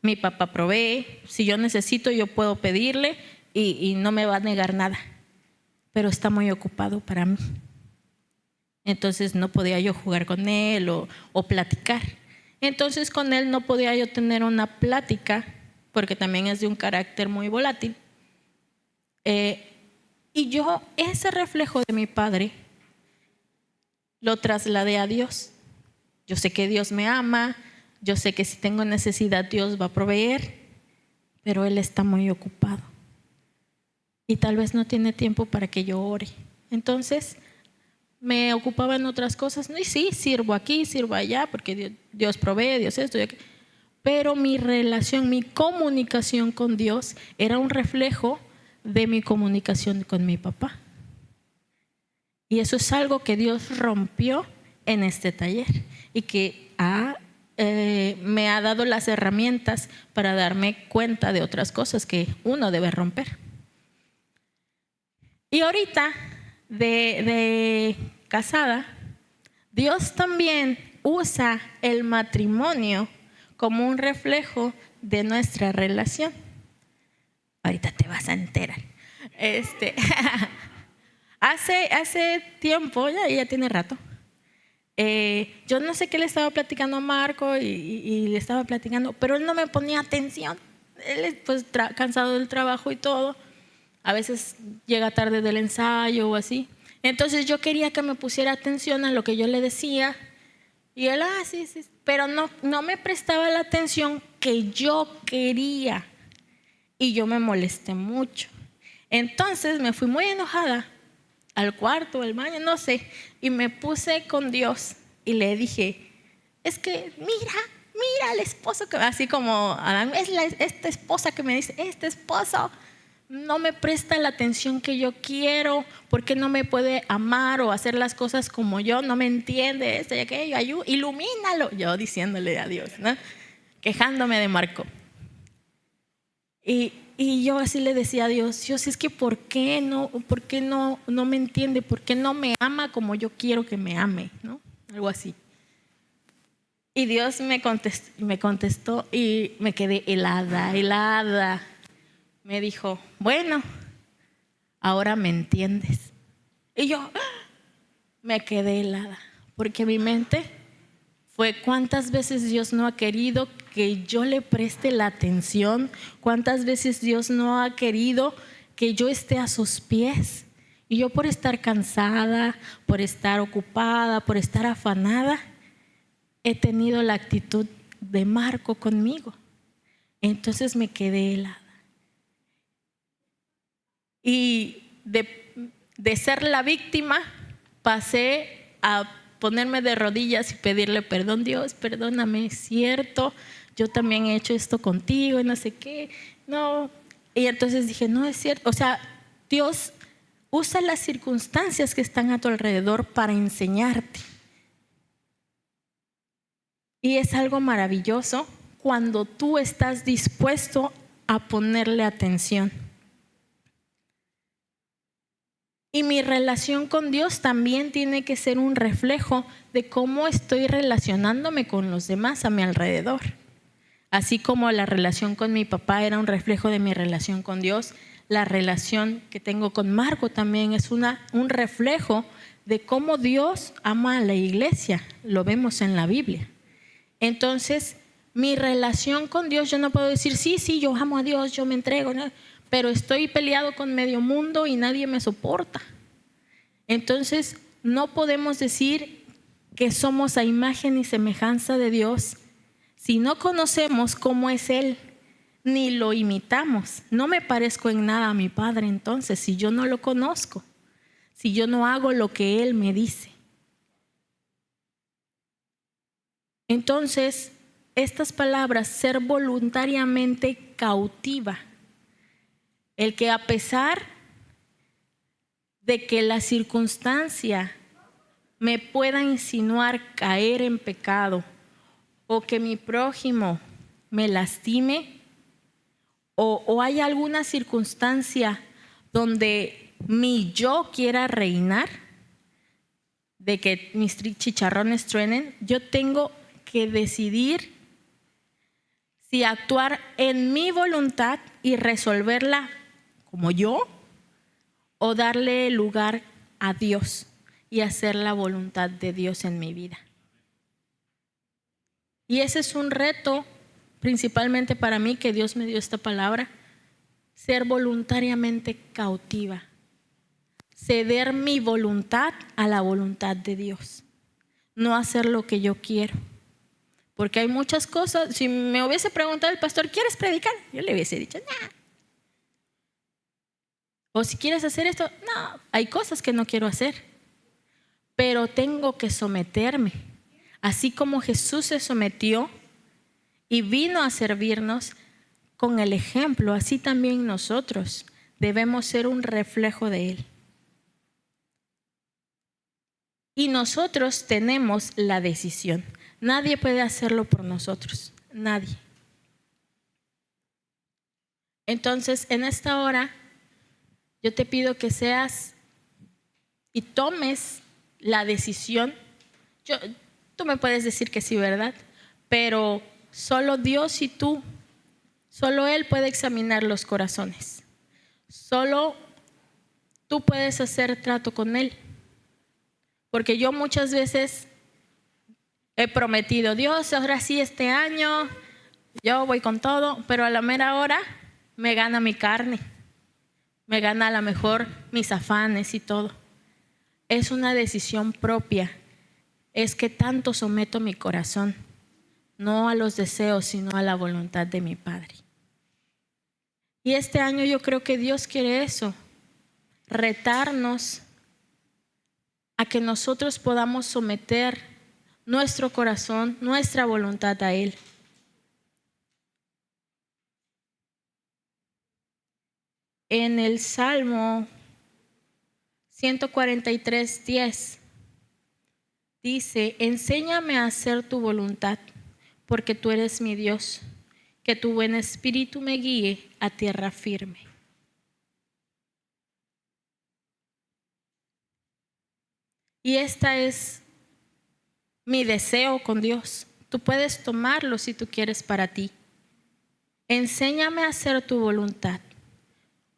mi papá provee, si yo necesito yo puedo pedirle y no me va a negar nada, pero está muy ocupado para mí. Entonces no podía yo jugar con él o platicar. Entonces con él no podía yo tener una plática, porque también es de un carácter muy volátil. Y yo ese reflejo de mi padre lo trasladé a Dios. Yo sé que Dios me ama, yo sé que si tengo necesidad Dios va a proveer, pero Él está muy ocupado. Y tal vez no tiene tiempo para que yo ore. Entonces me ocupaba en otras cosas. Y sí, sirvo aquí, sirvo allá, porque Dios provee, Dios esto y aquello. Pero mi relación, mi comunicación con Dios era un reflejo de mi comunicación con mi papá. Y eso es algo que Dios rompió en este taller y que me ha dado las herramientas para darme cuenta de otras cosas que uno debe romper. Y ahorita, de casada, Dios también usa el matrimonio como un reflejo de nuestra relación. Ahorita te vas a enterar. Hace tiempo, ya tiene rato, yo no sé qué le estaba platicando a Marco y le estaba platicando, pero él no me ponía atención. Él pues cansado del trabajo y todo. A veces llega tarde del ensayo o así. Entonces yo quería que me pusiera atención a lo que yo le decía. Y él, sí, pero no me prestaba la atención que yo quería. Y yo me molesté mucho. Entonces me fui muy enojada al cuarto, al baño, no sé. Y me puse con Dios y le dije, es que mira el esposo, que así como Adán, esta esposa que me dice, este esposo no me presta la atención que yo quiero, porque no me puede amar o hacer las cosas como yo, no me entiende esto y aquello, ilumínalo, yo diciéndole a Dios, ¿no? Quejándome de Marco. Y yo así le decía a Dios, es que ¿por qué no me entiende? ¿Por qué no me ama como yo quiero que me ame? ¿No? Algo así. Y Dios me contestó y me quedé helada. Me dijo, bueno, ahora me entiendes. Y yo me quedé helada, porque mi mente fue cuántas veces Dios no ha querido que yo le preste la atención, cuántas veces Dios no ha querido que yo esté a sus pies. Y yo por estar cansada, por estar ocupada, por estar afanada, he tenido la actitud de Marco conmigo. Entonces me quedé helada. Y de ser la víctima, pasé a ponerme de rodillas y pedirle perdón. Dios, perdóname, es cierto, yo también he hecho esto contigo y no sé qué. No. Y entonces dije, no es cierto. O sea, Dios usa las circunstancias que están a tu alrededor para enseñarte. Y es algo maravilloso cuando tú estás dispuesto a ponerle atención. Y mi relación con Dios también tiene que ser un reflejo de cómo estoy relacionándome con los demás a mi alrededor. Así como la relación con mi papá era un reflejo de mi relación con Dios, la relación que tengo con Marco también es un reflejo de cómo Dios ama a la iglesia. Lo vemos en la Biblia. Entonces, mi relación con Dios, yo no puedo decir, sí, yo amo a Dios, yo me entrego, ¿no? Pero estoy peleado con medio mundo y nadie me soporta. Entonces, no podemos decir que somos a imagen y semejanza de Dios si no conocemos cómo es Él, ni lo imitamos. No me parezco en nada a mi Padre entonces, si yo no lo conozco, si yo no hago lo que Él me dice. Entonces, estas palabras, ser voluntariamente cautiva, el que a pesar de que la circunstancia me pueda insinuar caer en pecado o que mi prójimo me lastime o hay alguna circunstancia donde mi yo quiera reinar, de que mis chicharrones truenen, yo tengo que decidir si actuar en mi voluntad y resolverla como yo o darle lugar a Dios y hacer la voluntad de Dios en mi vida. Y ese es un reto principalmente para mí, que Dios me dio esta palabra: ser voluntariamente cautiva, ceder mi voluntad a la voluntad de Dios, no hacer lo que yo quiero. Porque hay muchas cosas. Si me hubiese preguntado el pastor, ¿quieres predicar? Yo le hubiese dicho, no. O si quieres hacer esto, no. Hay cosas que no quiero hacer, pero tengo que someterme. Así como Jesús se sometió y vino a servirnos con el ejemplo, así también nosotros debemos ser un reflejo de Él. Y nosotros tenemos la decisión. Nadie puede hacerlo por nosotros, nadie. Entonces, en esta hora, yo te pido que seas y tomes la decisión. Tú me puedes decir que sí, ¿verdad? Pero solo Dios y tú, solo Él puede examinar los corazones. Solo tú puedes hacer trato con Él. Porque yo muchas veces he prometido, Dios, ahora sí este año yo voy con todo, pero a la mera hora me gana mi carne, me gana a lo mejor mis afanes y todo. Es una decisión propia, es que tanto someto mi corazón, no a los deseos, sino a la voluntad de mi Padre. Y este año yo creo que Dios quiere eso, retarnos a que nosotros podamos someter nuestro corazón, nuestra voluntad a Él. En el Salmo 143:10 dice, enséñame a hacer tu voluntad, porque tú eres mi Dios, que tu buen espíritu me guíe a tierra firme. Y esta es mi deseo con Dios. Tú puedes tomarlo si tú quieres para ti. Enséñame a hacer tu voluntad,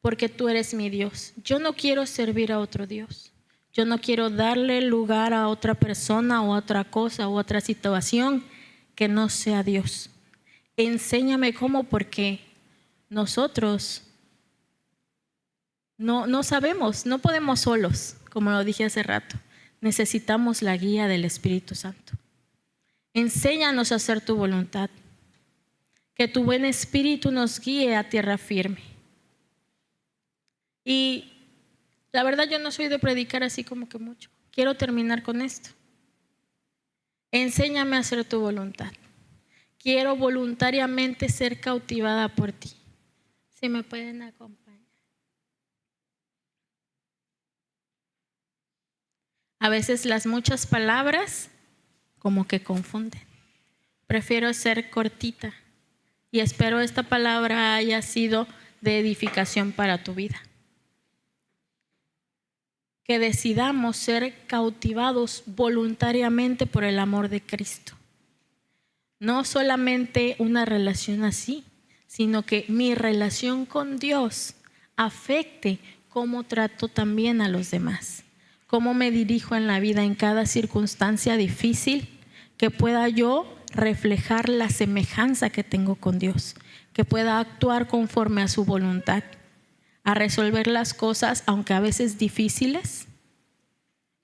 porque tú eres mi Dios. Yo no quiero servir a otro Dios. Yo no quiero darle lugar a otra persona o a otra cosa o otra situación que no sea Dios. Enséñame cómo, porque nosotros no sabemos, no podemos solos, como lo dije hace rato. Necesitamos la guía del Espíritu Santo. Enséñanos a hacer tu voluntad. Que tu buen espíritu nos guíe a tierra firme. Y la verdad yo no soy de predicar así como que mucho. Quiero terminar con esto. Enséñame a hacer tu voluntad. Quiero voluntariamente ser cautivada por ti. Si me pueden acompañar. A veces las muchas palabras como que confunden. Prefiero ser cortita y espero esta palabra haya sido de edificación para tu vida. Que decidamos ser cautivados voluntariamente por el amor de Cristo. No solamente una relación así, sino que mi relación con Dios afecte cómo trato también a los demás, cómo me dirijo en la vida en cada circunstancia difícil, que pueda yo reflejar la semejanza que tengo con Dios, que pueda actuar conforme a su voluntad, a resolver las cosas, aunque a veces difíciles,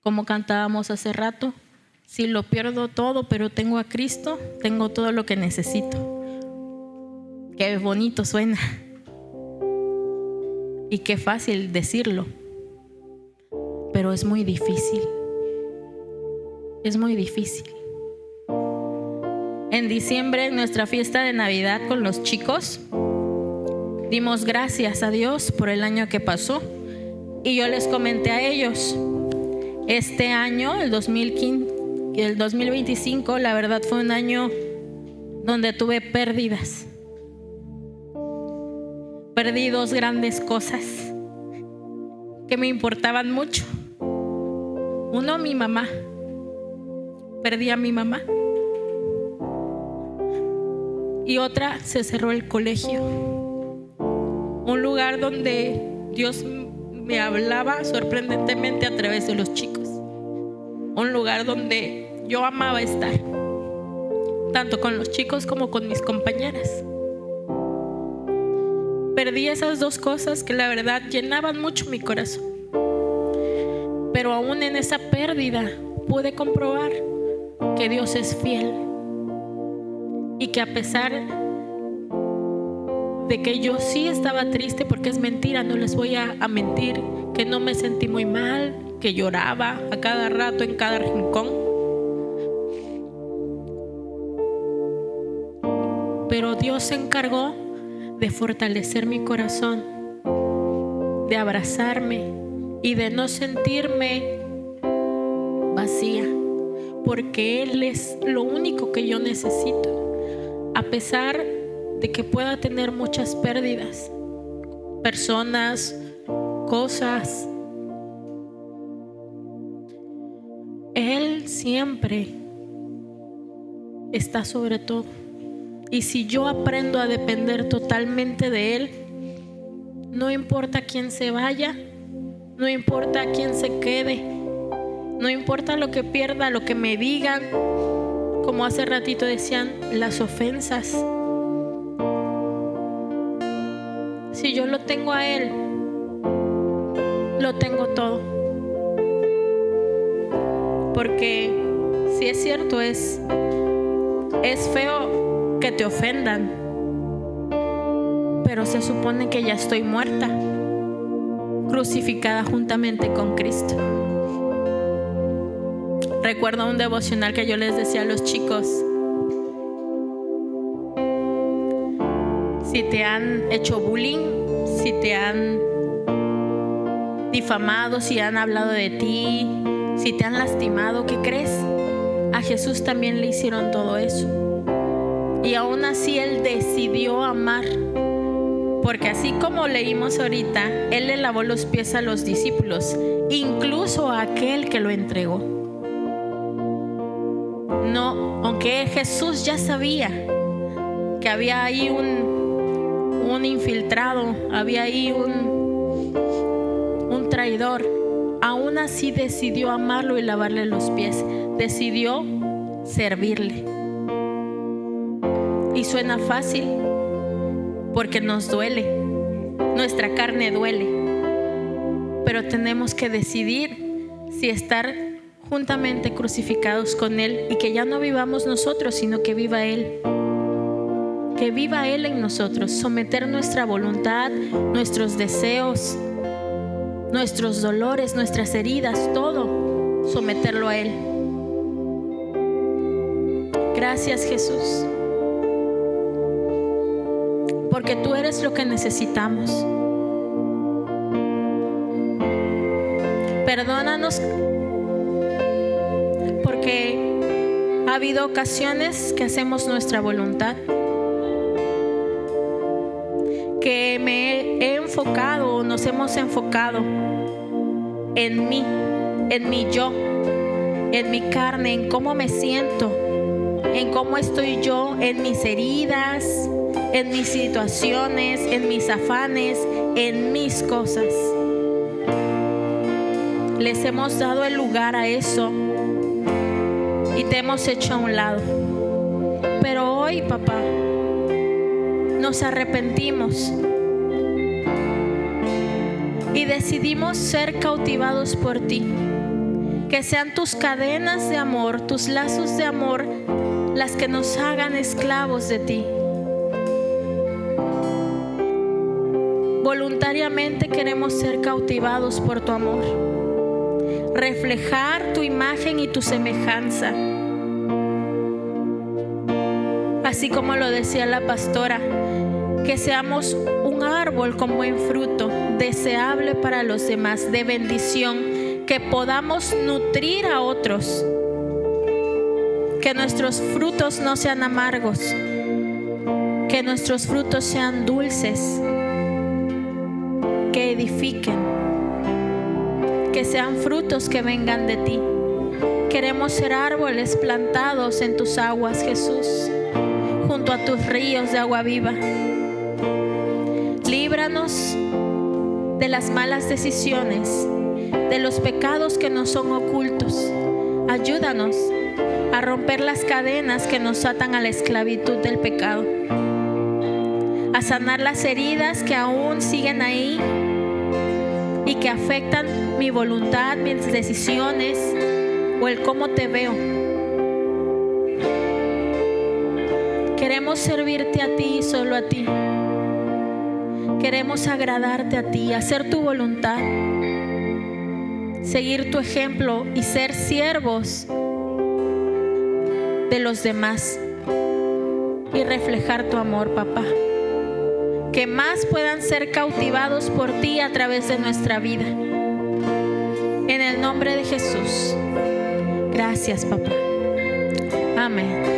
como cantábamos hace rato. Si lo pierdo todo, pero tengo a Cristo, tengo todo lo que necesito. Qué bonito suena. Y qué fácil decirlo. Pero es muy difícil. Es muy difícil. En diciembre, en nuestra fiesta de Navidad con los chicos, dimos gracias a Dios por el año que pasó. Y yo les comenté a ellos, este año, el 2025, la verdad fue un año donde tuve pérdidas. Perdí 2 grandes cosas que me importaban mucho. Uno, mi mamá. Perdí a mi mamá. Y otra, se cerró el colegio. Un lugar donde Dios me hablaba sorprendentemente a través de los chicos. Un lugar donde yo amaba estar, tanto con los chicos como con mis compañeras. Perdí esas 2 cosas que la verdad llenaban mucho mi corazón. Pero aún en esa pérdida pude comprobar que Dios es fiel y que a pesar de que yo sí estaba triste, porque es mentira, no les voy a mentir, que no me sentí muy mal, que lloraba a cada rato en cada rincón, pero Dios se encargó de fortalecer mi corazón, de abrazarme y de no sentirme vacía, porque Él es lo único que yo necesito. A pesar de que pueda tener muchas pérdidas, personas, cosas, Él siempre está sobre todo. Y si yo aprendo a depender totalmente de Él, no importa quién se vaya, no importa quién se quede, no importa lo que pierda, lo que me digan, como hace ratito decían, las ofensas. Si yo lo tengo a Él, lo tengo todo. Porque si es cierto, es feo que te ofendan, pero se supone que ya estoy muerta, crucificada juntamente con Cristo. Recuerdo un devocional que yo les decía a los chicos: si te han hecho bullying, si te han difamado, si han hablado de ti, si te han lastimado, ¿qué crees? A Jesús también le hicieron todo eso. Y aún así Él decidió amar. Porque así como leímos ahorita, Él le lavó los pies a los discípulos, incluso a aquel que lo entregó. No, aunque Jesús ya sabía que había ahí un infiltrado, había ahí un traidor, aún así decidió amarlo y lavarle los pies, decidió servirle. Y suena fácil porque nos duele, nuestra carne duele, pero tenemos que decidir si estar juntamente crucificados con Él y que ya no vivamos nosotros, sino que viva Él. Que viva Él en nosotros, someter nuestra voluntad, nuestros deseos, nuestros dolores, nuestras heridas, todo, someterlo a Él. Gracias, Jesús, porque tú eres lo que necesitamos. Perdónanos porque ha habido ocasiones que hacemos nuestra voluntad, que me he enfocado, nos hemos enfocado en mí, en mi yo, en mi carne, en cómo me siento, en cómo estoy yo, en mis heridas, en mis situaciones, en mis afanes, en mis cosas. Les hemos dado el lugar a eso y te hemos hecho a un lado. Pero hoy, papá, nos arrepentimos y decidimos ser cautivados por ti. Que sean tus cadenas de amor, tus lazos de amor, las que nos hagan esclavos de ti. Voluntariamente queremos ser cautivados por tu amor, reflejar tu imagen y tu semejanza. Así como lo decía la pastora, que seamos un árbol con buen fruto, deseable para los demás, de bendición, que podamos nutrir a otros, que nuestros frutos no sean amargos, que nuestros frutos sean dulces, que edifiquen, que sean frutos que vengan de ti. Queremos ser árboles plantados en tus aguas, Jesús, junto a tus ríos de agua viva. Líbranos de las malas decisiones, de los pecados que nos son ocultos. Ayúdanos a romper las cadenas que nos atan a la esclavitud del pecado, a sanar las heridas que aún siguen ahí y que afectan mi voluntad, mis decisiones o el cómo te veo. Queremos servirte a ti y solo a ti. Queremos agradarte a ti, hacer tu voluntad, seguir tu ejemplo y ser siervos de los demás y reflejar tu amor, papá. Que más puedan ser cautivados por ti a través de nuestra vida. En el nombre de Jesús. Gracias, papá. Amén.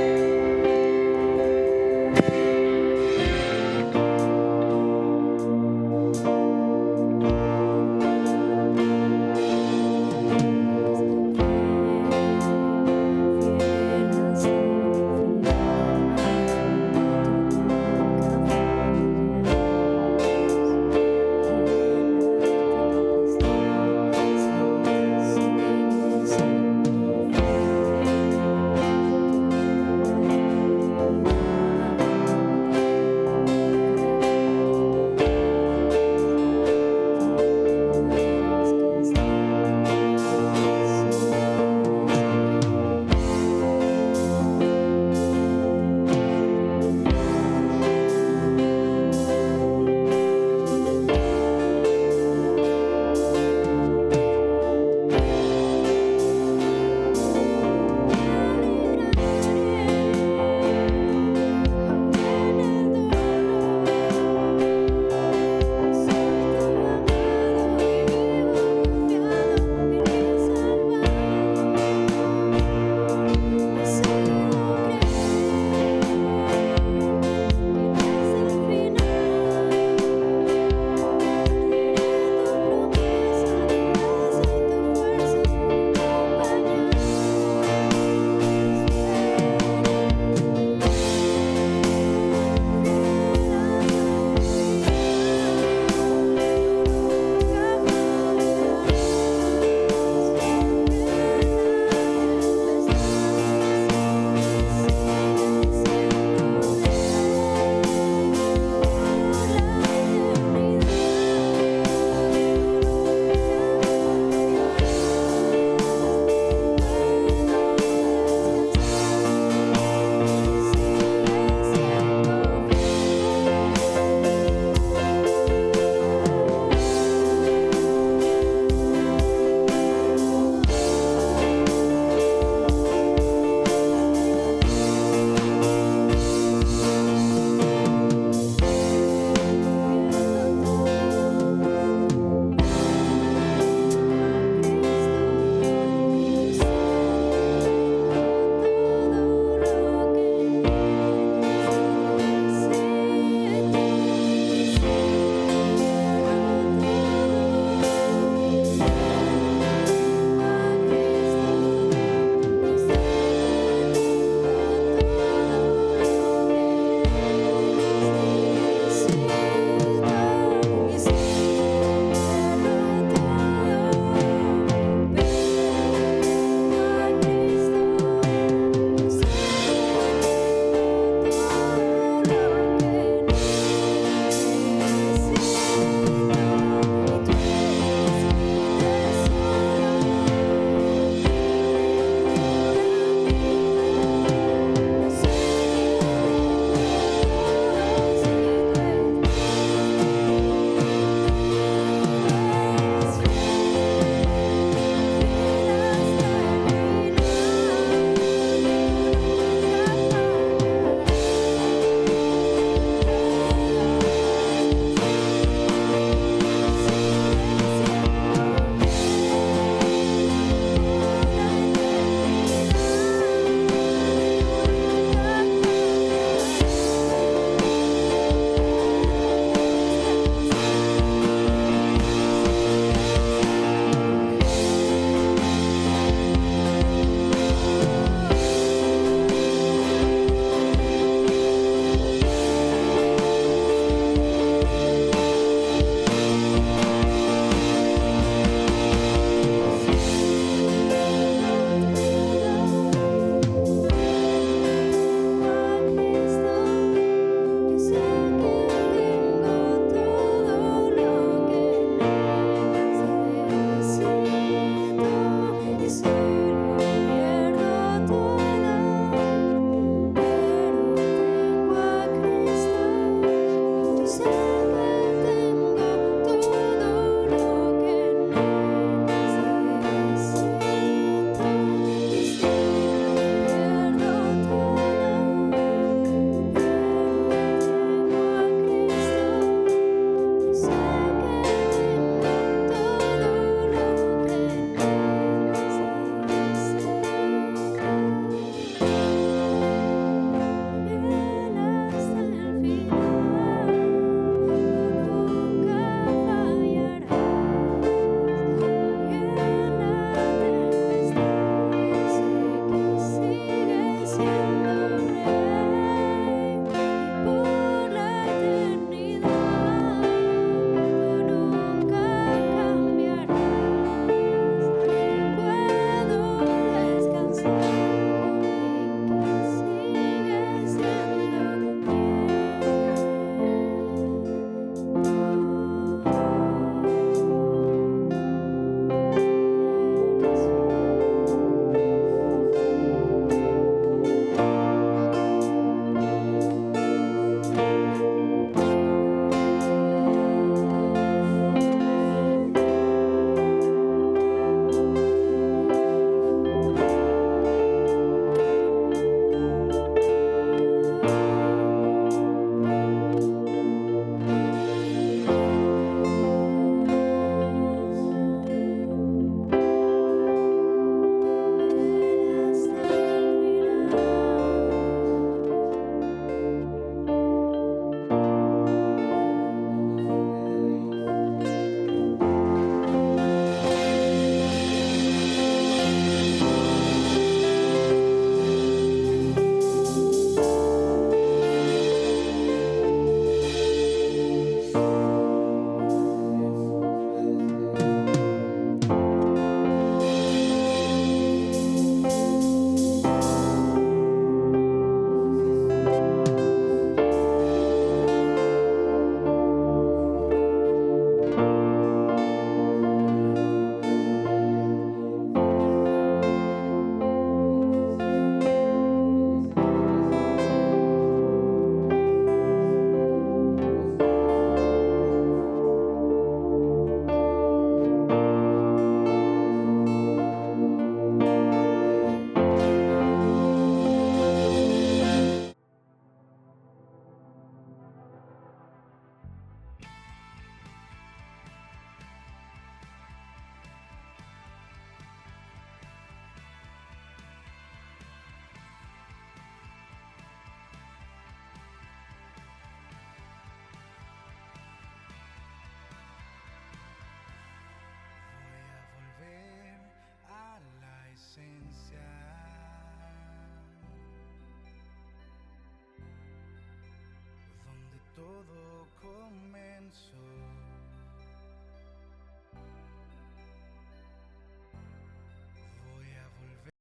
comenzó.